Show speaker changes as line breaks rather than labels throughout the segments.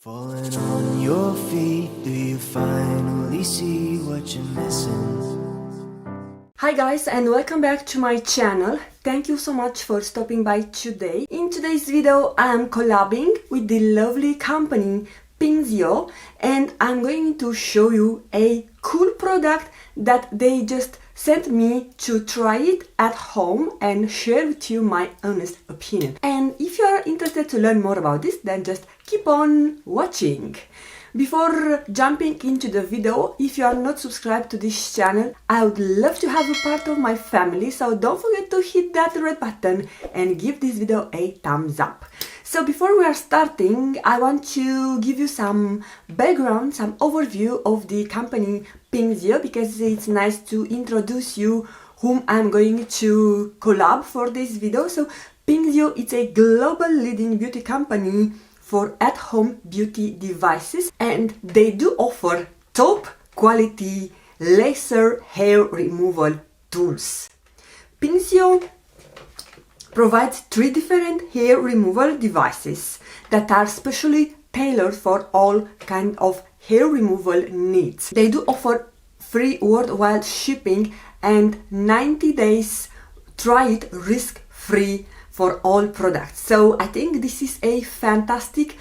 Falling on your feet, do you finally see what you're missing?
Hi guys, and welcome back to my channel. Thank you so much for stopping by today. In today's video I am collabing with the lovely company Pinkzio, and I'm going to show you a cool product that they just sent me to try it at home and share with you my honest opinion. And if you are interested to learn more about this, then just keep on watching. Before jumping into the video, if you are not subscribed to this channel, I would love to have you part of my family, so don't forget to hit that red button and give this video a thumbs up. So before we are starting, I want to give you some background, some overview of the company Pinkzio, because it's nice to introduce you whom I'm going to collab for this video. So Pinkzio is a global leading beauty company for at-home beauty devices, and they do offer top quality laser hair removal tools. Pinkzio provides 3 different hair removal devices that are specially tailored for all kinds of hair removal needs. They do offer free worldwide shipping and 90 days try it risk-free for all products. So I think this is a fantastic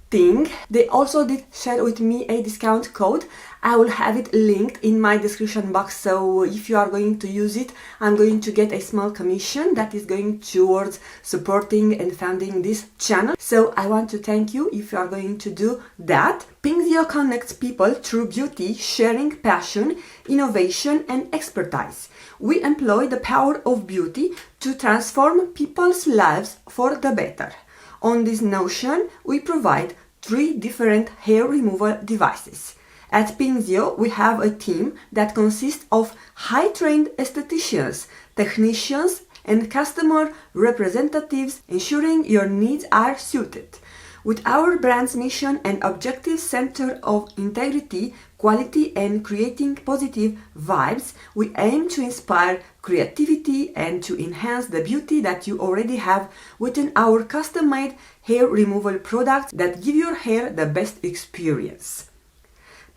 thing. They also did share with me a discount code. I will have it linked in my description box, so if you are going to use it, I'm going to get a small commission that is going towards supporting and funding this channel. So I want to thank you if you are going to do that. Pinkzio connects people through beauty, sharing passion, innovation and expertise. We employ the power of beauty to transform people's lives for the better. On this notion, we provide 3 different hair removal devices. At Pinkzio, we have a team that consists of high-trained estheticians, technicians, and customer representatives, ensuring your needs are suited. With our brand's mission and objective center of integrity, quality, and creating positive vibes, we aim to inspire creativity and to enhance the beauty that you already have within our custom-made hair removal products that give your hair the best experience.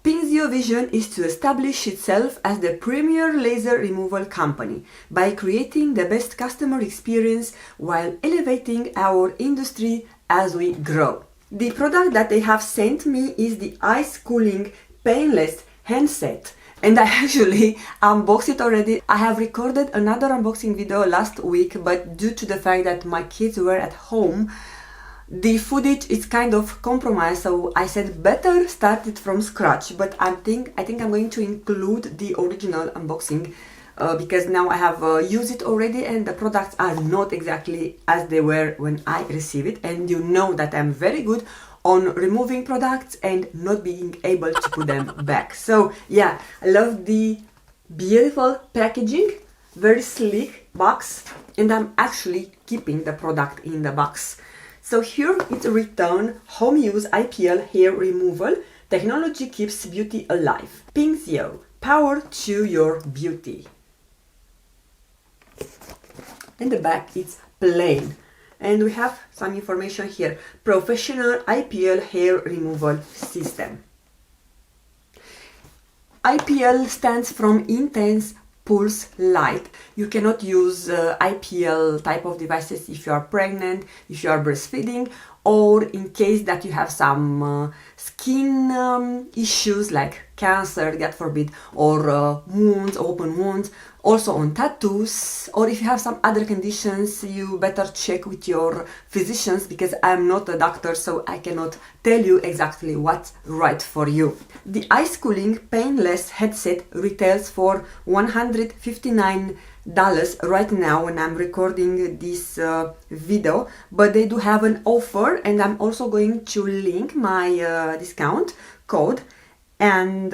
Pinkzio vision is to establish itself as the premier laser removal company by creating the best customer experience while elevating our industry as we grow. The product that they have sent me is the ice cooling Painless handset, and I actually unboxed it already. I have recorded another unboxing video last week, but due to the fact that my kids were at home, the footage is kind of compromised, so I said better start it from scratch. But I think I'm going to include the original unboxing because now I have used it already and the products are not exactly as they were when I received it, and you know that I'm very good on removing products and not being able to put them back. So yeah, I love the beautiful packaging, very sleek box, and I'm actually keeping the product in the box. So here it's written, home use IPL hair removal, technology keeps beauty alive. Pinkzio, power to your beauty. In the back it's plain, and we have some information here. Professional IPL hair removal system. IPL stands from intense pulse light. You cannot use IPL type of devices if you are pregnant, if you are breastfeeding, or in case that you have some skin issues like cancer, God forbid, or wounds, open wounds, also on tattoos, or if you have some other conditions, you better check with your physicians, because I'm not a doctor, so I cannot tell you exactly what's right for you. The ice cooling Painless headset retails for $159 right now when I'm recording this video, but they do have an offer, and I'm also going to link my discount code, and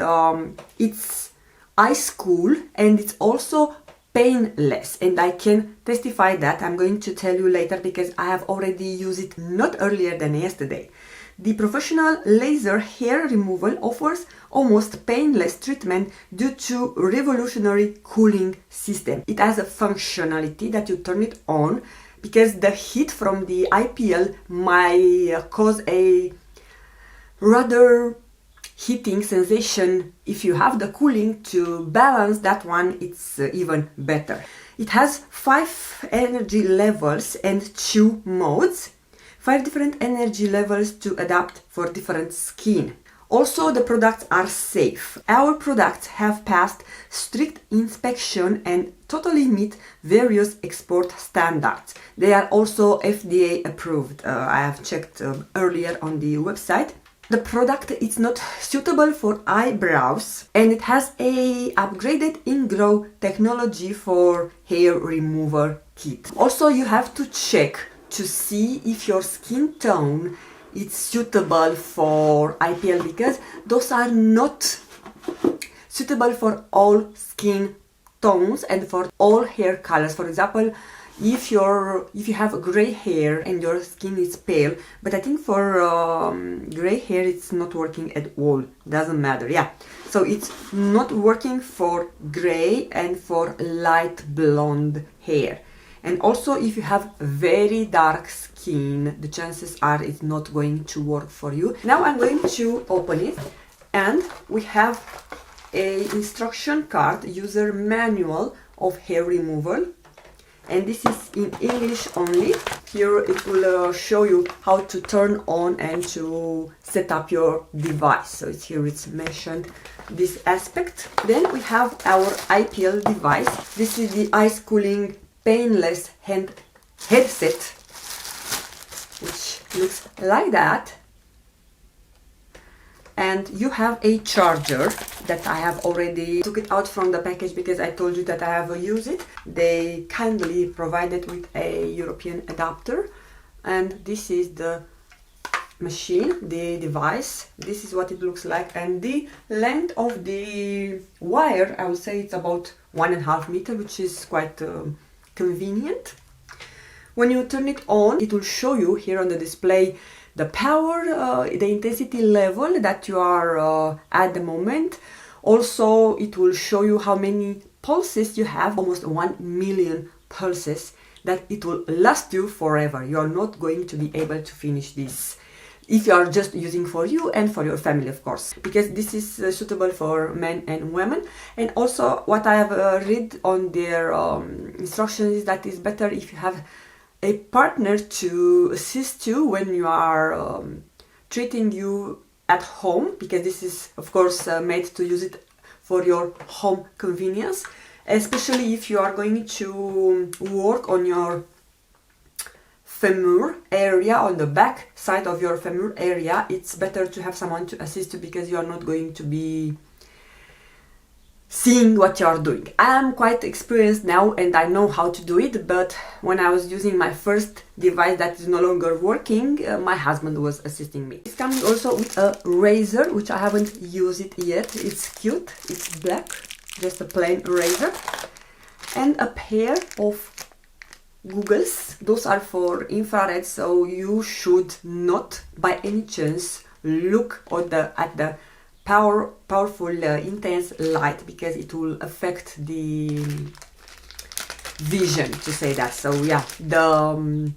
it's ice cool and it's also painless, and I can testify that. I'm going to tell you later because I have already used it not earlier than yesterday. The professional laser hair removal offers almost painless treatment due to revolutionary cooling system. It has a functionality that you turn it on because the heat from the IPL might cause a rather heating sensation. If you have the cooling to balance that one, it's even better. It has 5 energy levels and 2 modes, 5 different energy levels to adapt for different skin. Also, the products are safe. Our products have passed strict inspection and totally meet various export standards. They are also FDA approved. I have checked earlier on the website. The product is not suitable for eyebrows, and it has a upgraded in-grow technology for hair remover kit. Also, you have to check to see if your skin tone is suitable for IPL, because those are not suitable for all skin tones and for all hair colors. For example, if you have gray hair and your skin is pale, but I think for gray hair it's not working at all, doesn't matter, yeah. So it's not working for gray and for light blonde hair. And also, if you have very dark skin, the chances are it's not going to work for you. Now I'm going to open it, and we have a instruction card, user manual of hair removal. And this is in English only. Here it will show you how to turn on and to set up your device. So it's mentioned this aspect. Then we have our IPL device. This is the ice cooling Painless headset, which looks like that. And you have a charger that I have already took it out from the package because I told you that I have used it. They kindly provided with a European adapter, and this is the machine, the device. This is what it looks like, and the length of the wire, I would say it's about 1.5 meters, which is quite convenient. When you turn it on, it will show you here on the display the power, the intensity level that you are at the moment. Also, it will show you how many pulses you have, almost 1 million pulses, that it will last you forever. You are not going to be able to finish this if you are just using for you and for your family, of course, because this is suitable for men and women. And also, what I have read on their instructions is that it's better if you have a partner to assist you when you are treating you at home, because this is of course made to use it for your home convenience, especially if you are going to work on your femur area, on the back side of your femur area. It's better to have someone to assist you because you are not going to be seeing what you are doing. I'm quite experienced now and I know how to do it, but when I was using my first device that is no longer working, my husband was assisting me. It's coming also with a razor, which I haven't used it yet. It's cute, it's black, just a plain razor, and a pair of goggles. Those are for infrared, so you should not by any chance look at the powerful intense light, because it will affect the vision, to say that. So yeah, the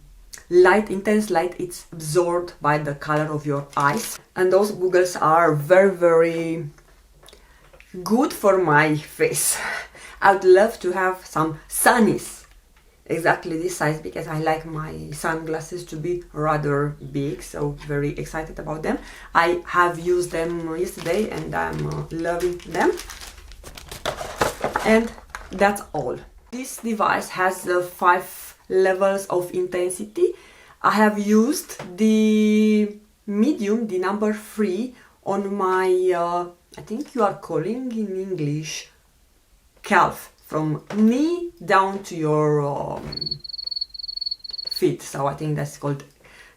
intense light, it's absorbed by the color of your eyes, and those goggles are very, very good for my face. I would love to have some sunnies exactly this size, because I like my sunglasses to be rather big, so very excited about them. I have used them yesterday and I'm loving them. And that's all. This device has 5 levels of intensity. I have used the medium, the number 3, on my, I think you are calling in English, calf, from knee down to your feet. So I think that's called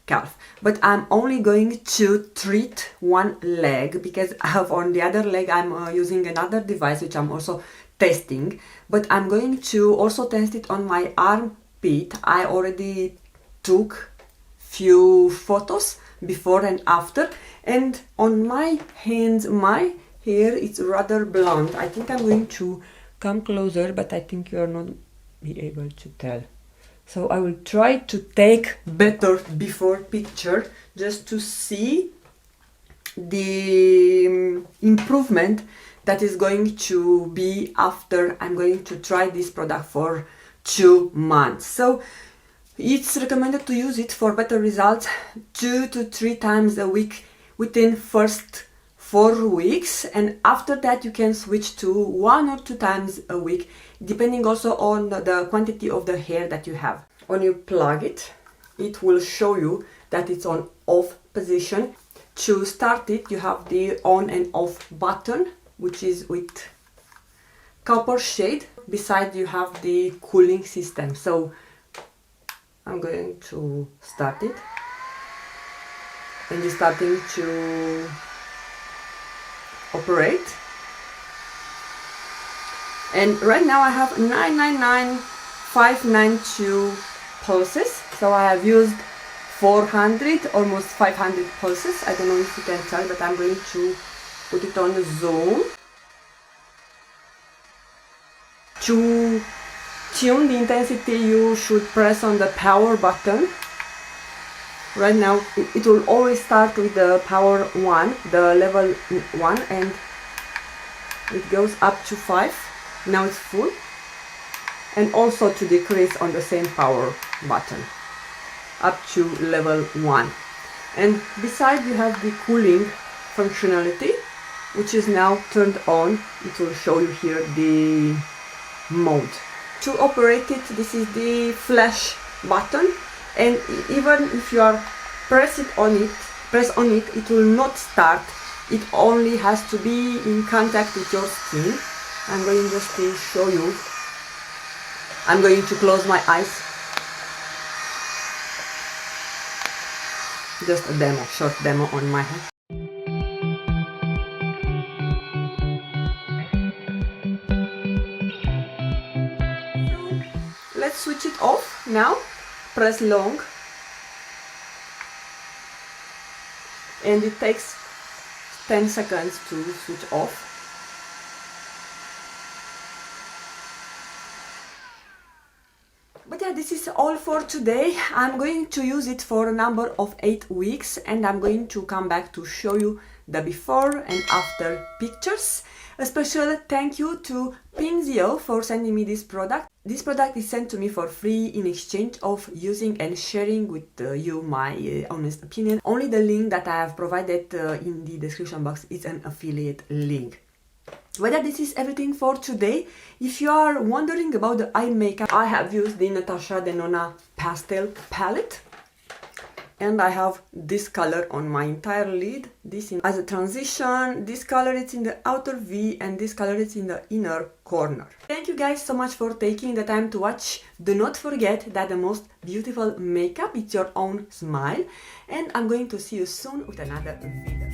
calf. But I'm only going to treat one leg, because I have on the other leg I'm using another device which I'm also testing. But I'm going to also test it on my armpit. I already took few photos before and after, and on my hands, my hair is rather blonde. I think I'm going to come closer, but I think you are not be able to tell. So I will try to take better before picture, just to see the improvement that is going to be after I'm going to try this product for 2 months. So it's recommended to use it for better results 2 to 3 times a week within first 4 weeks, and after that you can switch to 1 or 2 times a week, depending also on the quantity of the hair that you have. When you plug it, it will show you that it's on off position. To start it, you have the on and off button, which is with copper shade. Beside you have the cooling system. So I'm going to start it, and it's starting to operate. And right now I have 999,592 pulses. So I have used 400, almost 500 pulses. I don't know if you can tell, but I'm going to put it on zoom. To tune the intensity, you should press on the power button. Right now it will always start with the power 1, the level 1, and it goes up to 5. Now it's full. And also to decrease on the same power button up to level 1. And beside you have the cooling functionality, which is now turned on. It will show you here the mode. To operate it, this is the flash button, and even if you are press on it, it will not start. It only has to be in contact with your skin. I'm going just to show you. I'm going to close my eyes. Just a demo, short demo on my hand. Let's switch it off now. Press long, and it takes 10 seconds to switch off. But yeah, this is all for today. I'm going to use it for a number of 8 weeks, and I'm going to come back to show you the before and after pictures. A special thank you to Pinkzio for sending me this product. This product is sent to me for free in exchange of using and sharing with you my honest opinion. Only the link that I have provided in the description box is an affiliate link. Well, this is everything for today. If you are wondering about the eye makeup, I have used the Natasha Denona pastel palette, and I have this color on my entire lid. This as a transition, this color is in the outer V, and this color is in the inner corner. Thank you guys so much for taking the time to watch. Do not forget that the most beautiful makeup is your own smile, and I'm going to see you soon with another video.